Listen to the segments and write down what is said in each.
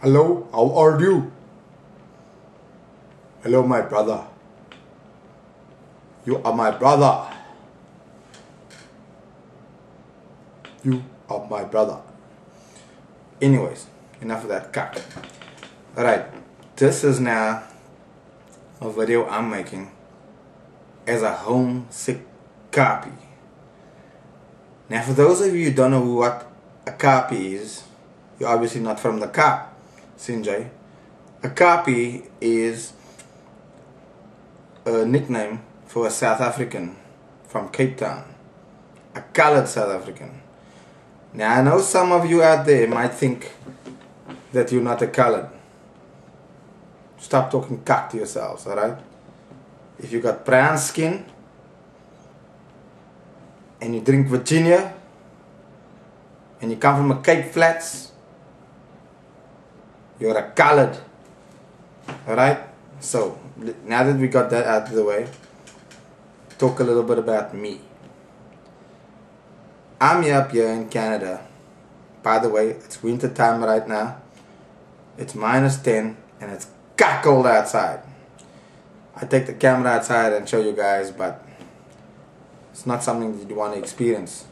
Hello, how are you? Hello, my brother. You are my brother. You are my brother. Anyways, enough of that cock. Alright, this is now a video I'm making as a homesick Kaapie. Now, for those of you who don't know what a Kaapie is, you're obviously not from the Kaap, Sinjay. A Kaapie is a nickname for a South African from Cape Town, a colored South African. Now, I know some of you out there might think that you're not a colored. Stop talking cock to yourselves, alright? If you got brown skin and you drink Virginia and you come from a Cape Flats, you're a colored. Alright? So, now that we got that out of the way, talk a little bit about me. I'm up here in Canada. By the way, it's winter time right now. It's -10 and it's cold outside. I take the camera outside and show you guys, but it's not something that you want to experience.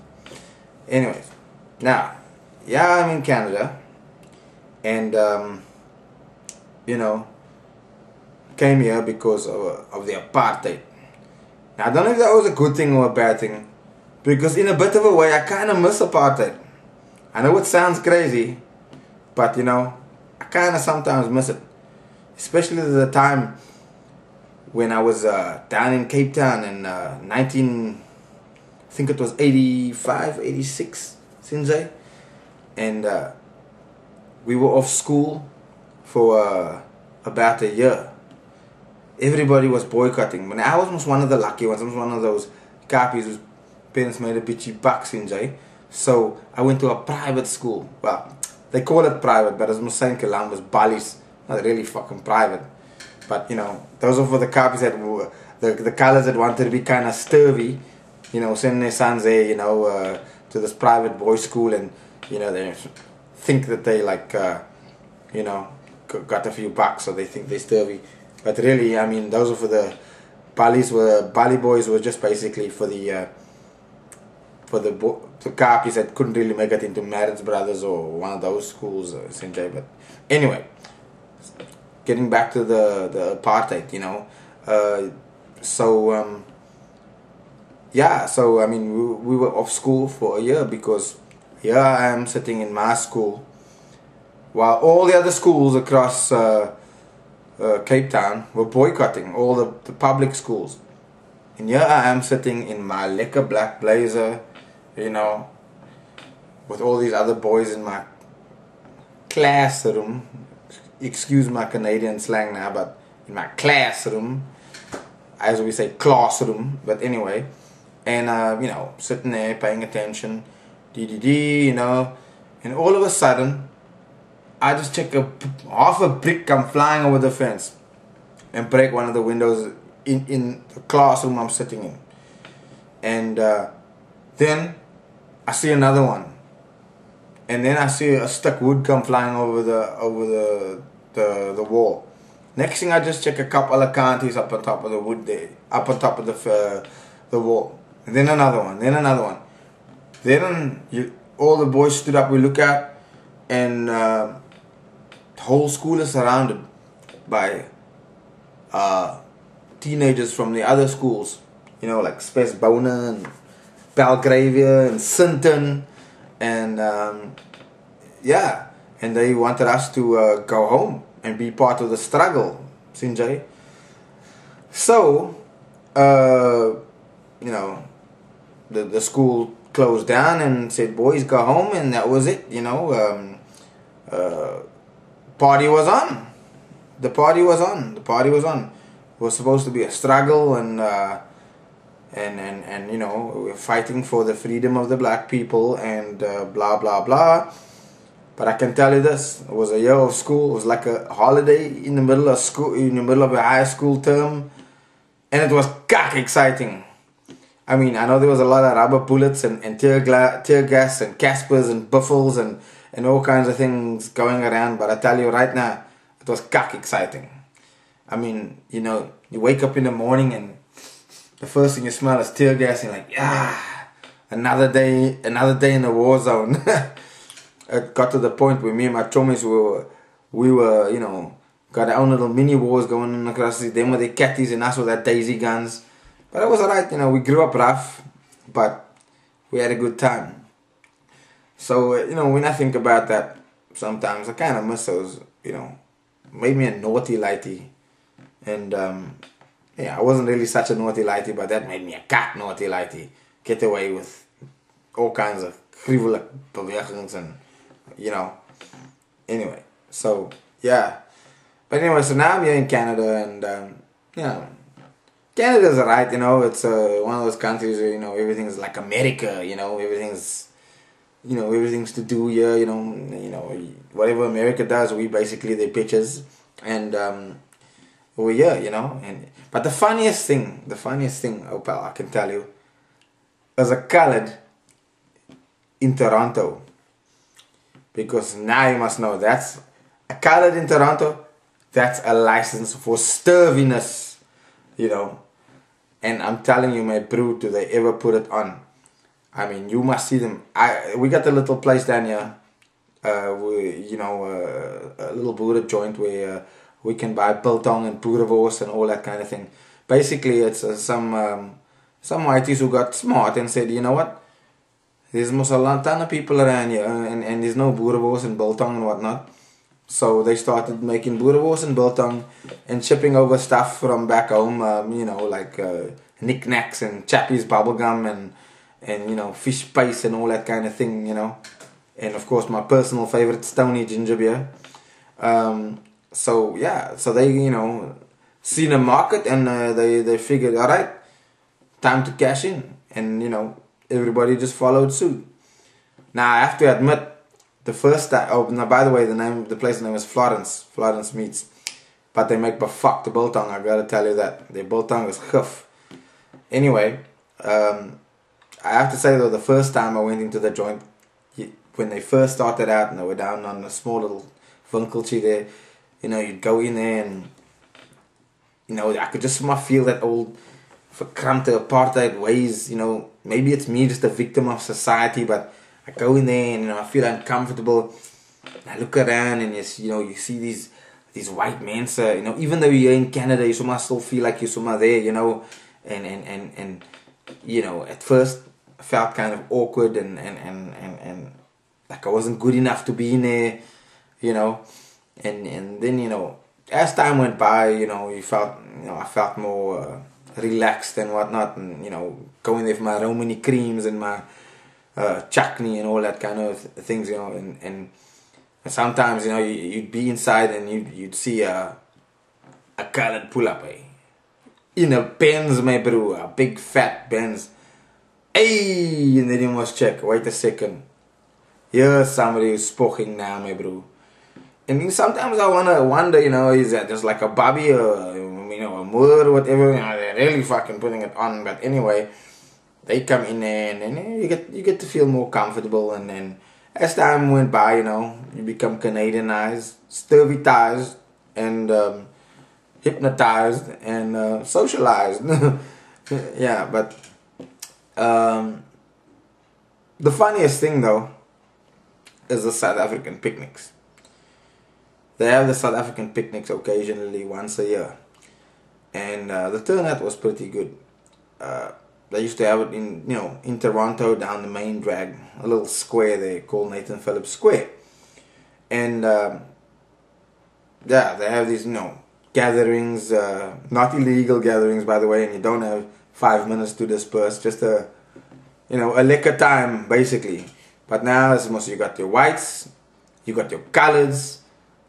Anyways, now, yeah, I'm in Canada, and you know, came here because of the apartheid. Now, I don't know if that was a good thing or a bad thing, because in a bit of a way, I kind of miss apartheid. I know it sounds crazy, but you know, I kind of sometimes miss it, especially the time when I was down in Cape Town in I think it was 85, 86, Sinjay, and we were off school for about a year. Everybody was boycotting. When I was one of the lucky ones, I was one of those Kaapies whose parents made a bitchy buck, Sinjay. So I went to a private school. Well, they call it private, but as St. Columbus, Bali's not really fucking private. But you know, those are for the Kaapies that were the colors that wanted to be kind of sturvy. You know, sending their sons there, you know, to this private boys' school, and you know, they think that they like, you know, got a few bucks, so they think they're sturvy. But really, I mean, those are for the Bali boys were just basically for the Kaapies that couldn't really make it into Marriage Brothers or one of those schools, essentially. But anyway, getting back to the apartheid, you know, yeah, so I mean, we were off school for a year because here I am sitting in my school while all the other schools across Cape Town were boycotting, all the public schools. And here I am sitting in my lekker black blazer, you know, with all these other boys in my classroom. Excuse my Canadian slang now, but in my classroom, as we say, classroom, but anyway. And you know, sitting there paying attention, you know, and all of a sudden I just check half a brick come flying over the fence and break one of the windows in the classroom I'm sitting in. And then I see another one, and then I see a stick wood come flying over the wall. Next thing, I just check a couple of canties up on top of the wood there, up on top of the wall. And then another one, then another one. Then all the boys stood up, we look out, and the whole school is surrounded by teenagers from the other schools, you know, like Spesbona and Belgravia and Sinton, and yeah, and they wanted us to go home and be part of the struggle, Sinjay. So, you know, the school closed down and said, boys, go home, and that was it, you know. Party was on. The party was on. The party was on. It was supposed to be a struggle, and you know, we're fighting for the freedom of the black people, and blah blah blah. But I can tell you this: it was a year of school. It was like a holiday in the middle of school, in the middle of a high school term, and it was cock exciting. I mean, I know there was a lot of rubber bullets and tear gas and Caspers and Buffles and all kinds of things going around. But I tell you right now, it was cock exciting. I mean, you know, you wake up in the morning and the first thing you smell is tear gas, and you're like, yeah, another day in the war zone. It got to the point where me and my chummies we were, you know, got our own little mini wars going on across the them with their catties and us with our daisy guns. But it was alright, you know, we grew up rough, but we had a good time. So, you know, when I think about that, sometimes I kind of miss those, you know, made me a naughty lighty. And, yeah, I wasn't really such a naughty lighty, but that made me a cat naughty lighty. Get away with all kinds of gruwelijk bewegings and, you know, anyway. So, yeah. But anyway, so now I'm here in Canada, and, yeah, Canada's alright, you know. It's one of those countries where, you know, everything's like America, you know, everything's to do here, you know, whatever America does, we basically their pictures, and we're here, you know. But the funniest thing, oh pal, I can tell you, as a colored in Toronto, because now you must know that's a colored in Toronto, that's a license for sturviness, you know. And I'm telling you, my bro, do they ever put it on? I mean, you must see them. We got a little place down here, a little Buddha joint where we can buy biltong and boerewors and all that kind of thing. Basically, it's some whiteys who got smart and said, you know what? There's most a ton of people around here, and there's no boerewors and biltong and whatnot. So they started making boerewors and biltong and shipping over stuff from back home, you know, like knickknacks and Chappie's bubblegum and you know, fish paste and all that kind of thing, you know. And of course my personal favorite, Stony ginger beer. So yeah, so they, you know, seen a market, and they figured, alright, time to cash in. And you know, everybody just followed suit. Now I have to admit, the first time, oh, now by the way, the place name is Florence Meats, but they make fuck the biltong, I gotta tell you that. Their biltong is huff. Anyway, I have to say though, the first time I went into the joint, when they first started out and they were down on a small little winkeltje there, you know, you'd go in there and, you know, I could just feel that old verkrampte apartheid ways, you know. Maybe it's me, just a victim of society, but I go in there and, you know, I feel uncomfortable. I look around and you see these white men, you know, even though you're in Canada, you somehow still feel like you're somewhere there, you know, and you know, at first I felt kind of awkward and like I wasn't good enough to be in there, you know, and then, you know, as time went by, you know, I felt more relaxed and whatnot, and, you know, going there for my Romany creams and my chutney and all that kind of things, you know, and sometimes, you know, you'd be inside and you'd see a colored pull up, in a Benz, my bro, a big fat Benz. Hey, and then you must check, wait a second, here's somebody who's spoking now, my bro. And then sometimes I wonder, you know, is that just like a bobby or, you know, a moor or whatever, you know, they're really fucking putting it on. But anyway, they come in there and then you get to feel more comfortable, and then as time went by, you know, you become Canadianized, sturvitized, and hypnotized and socialized. Yeah, but the funniest thing though is the South African picnics. They have the South African picnics occasionally once a year, and the turnout was pretty good. They used to have it in Toronto, down the main drag, a little square there called Nathan Phillips Square. And yeah, they have these, you know, gatherings, not illegal gatherings by the way, and you don't have 5 minutes to disperse, just a liquor time basically. But now it's mostly, you got your whites, you got your coloreds,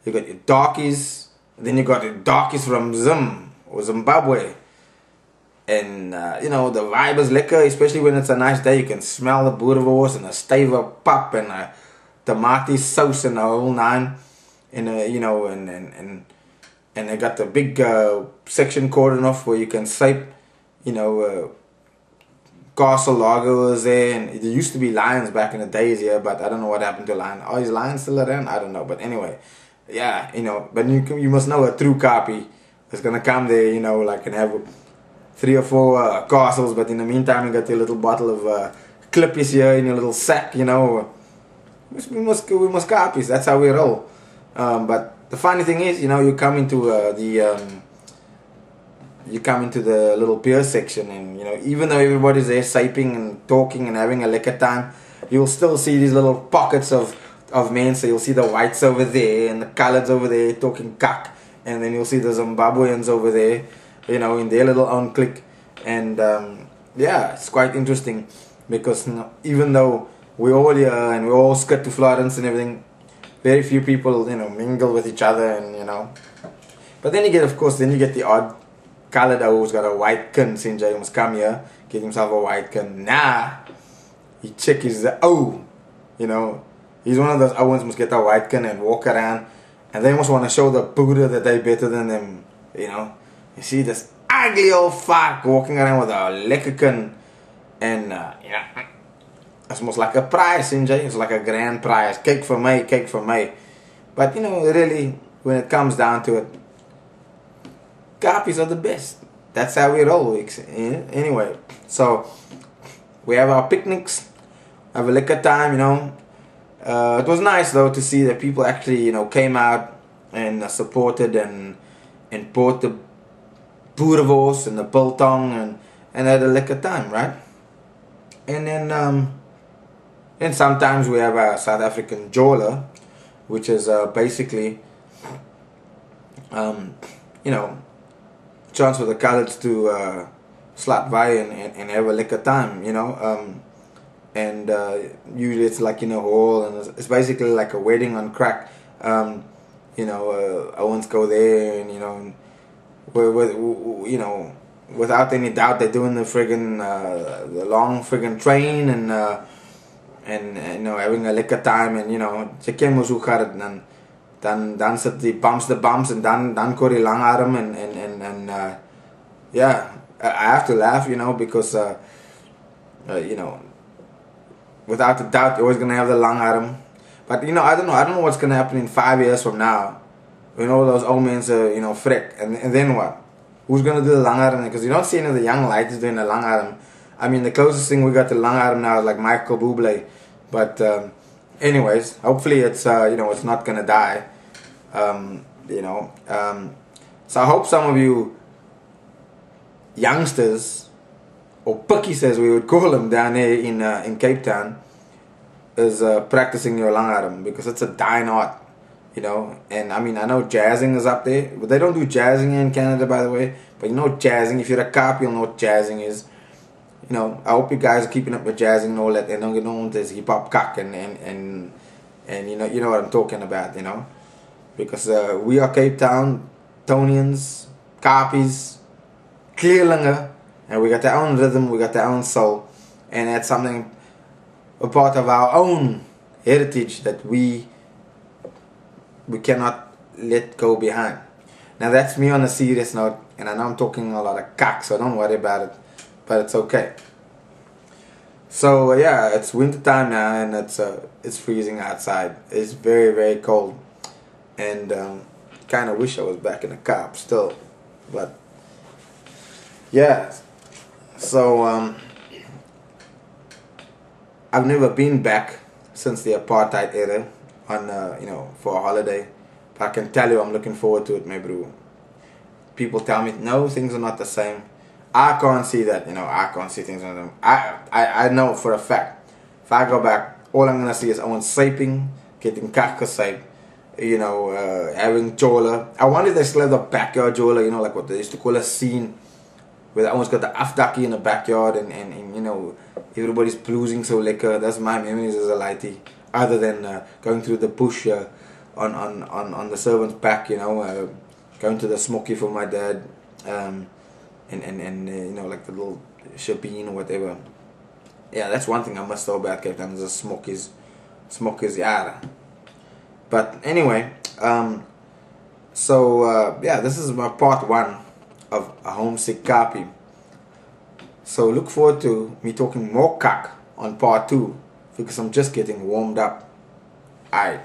you got your darkies, and then you got your darkies from Zimbabwe. And, you know, the vibe is liquor, especially when it's a nice day. You can smell the boerewors and a stave pap and a tomato sauce and the whole nine. And, you know, and they got the big section cordon off where you can save, you know, Castle Lago was there, and there used to be lions back in the days here, but I don't know what happened to lion. Oh, is lions still around? I don't know, but anyway, yeah, you know. But you must know a true Kaapie is gonna come there, you know, like and have 3 or 4 castles, but in the meantime, you got your little bottle of Clippies here in your little sack, you know. We must Kaapies. That's how we roll. But the funny thing is, you know, you come into the little beer section, and you know, even though everybody's there saping and talking and having a liquor time, you'll still see these little pockets of men. So you'll see the whites over there and the coloreds over there talking cuck, and then you'll see the Zimbabweans over there, you know, in their little own clique. And yeah, it's quite interesting because, you know, even though we're all here and we all skid to Florence and everything, very few people, you know, mingle with each other, and you know. But then you get, of course, the odd colored who's got a white kin. Since he must come here, get himself a white kin. Nah, he check his you know. He's one of those ones must get a white kin and walk around, and they must want to show the Buddha that they're better than them. You know, you see this ugly old fuck walking around with a lekker kin, and you know, it's almost like a prize, Sinjay. It's like a grand prize. Cake for me, cake for me. But you know, really, when it comes down to it, Kaapies are the best. That's how we roll. Anyway, so we have our picnics, have a liquor time, you know. It was nice though to see that people actually, you know, came out and supported and bought the boerewors and the biltong and had a liquor time, right? And then sometimes we have a South African jola, which is basically you know, chance for the coloureds to slap by and have a liquor time, you know. And usually it's like in a hall, and it's basically like a wedding on crack. You know, Owens go there, and you know, you know, without any doubt they're doing the friggin' the long friggin' train, and you know, having a liquor time, and you know, jy ken mos hoe gaat dit dan sit die bumps en dan kom die langarm and yeah, I have to laugh, you know, because you know, without a doubt you're always gonna have the langarm. But you know, I don't know what's gonna happen in 5 years from now when all those old men are, you know, frick, and then what? Who's gonna do the langarm? Because you don't see any of the young lights doing the langarm. I mean, the closest thing we got to langarm now is like Michael Bublé. But anyways, hopefully it's you know, it's not gonna die. You know, so I hope some of you youngsters, or pickies as we would call them down here in Cape Town, is practicing your langarm, because it's a dying art, you know. And I mean, I know jazzing is up there, but they don't do jazzing in Canada, by the way. But you know jazzing, if you're a Kaapie, you'll know what jazzing is. You know, I hope you guys are keeping up with jazzing and all that, and don't get on this hip hop cock and you know what I'm talking about, you know. Because we are Cape Town, Tonians, Kaapies, Clearlinger, and we got our own rhythm, we got our own soul, and that's something, a part of our own heritage that we cannot let go behind. Now that's me on a serious note, and I know I'm talking a lot of cock, so don't worry about it, but it's okay. So yeah, it's winter time now, and it's freezing outside. It's very, very cold, and kind of wish I was back in the Kaap still, but yeah. So I've never been back since the apartheid era on you know, for a holiday. But I can tell you, I'm looking forward to it, my bro. People tell me no, things are not the same. I can't see that, you know. I can't see things on them. I know for a fact, if I go back, all I'm gonna see is Owen saping, getting kakasaped, you know, having jola. I wonder if they still have the backyard jola, you know, like what they used to call a scene, where Owen's got the afdakkie in the backyard, and you know, everybody's bluesing so liquor. That's my memories as a lighty, other than going through the bush on the servant's back, you know, going to the smoky for my dad. And you know, like the little shebeen or whatever. Yeah, that's one thing I must know about Cape Town, is the smokers yara. But anyway, so yeah, this is my part 1 of a homesick Kaapie. So look forward to me talking more cock on part 2 because I'm just getting warmed up. Alright.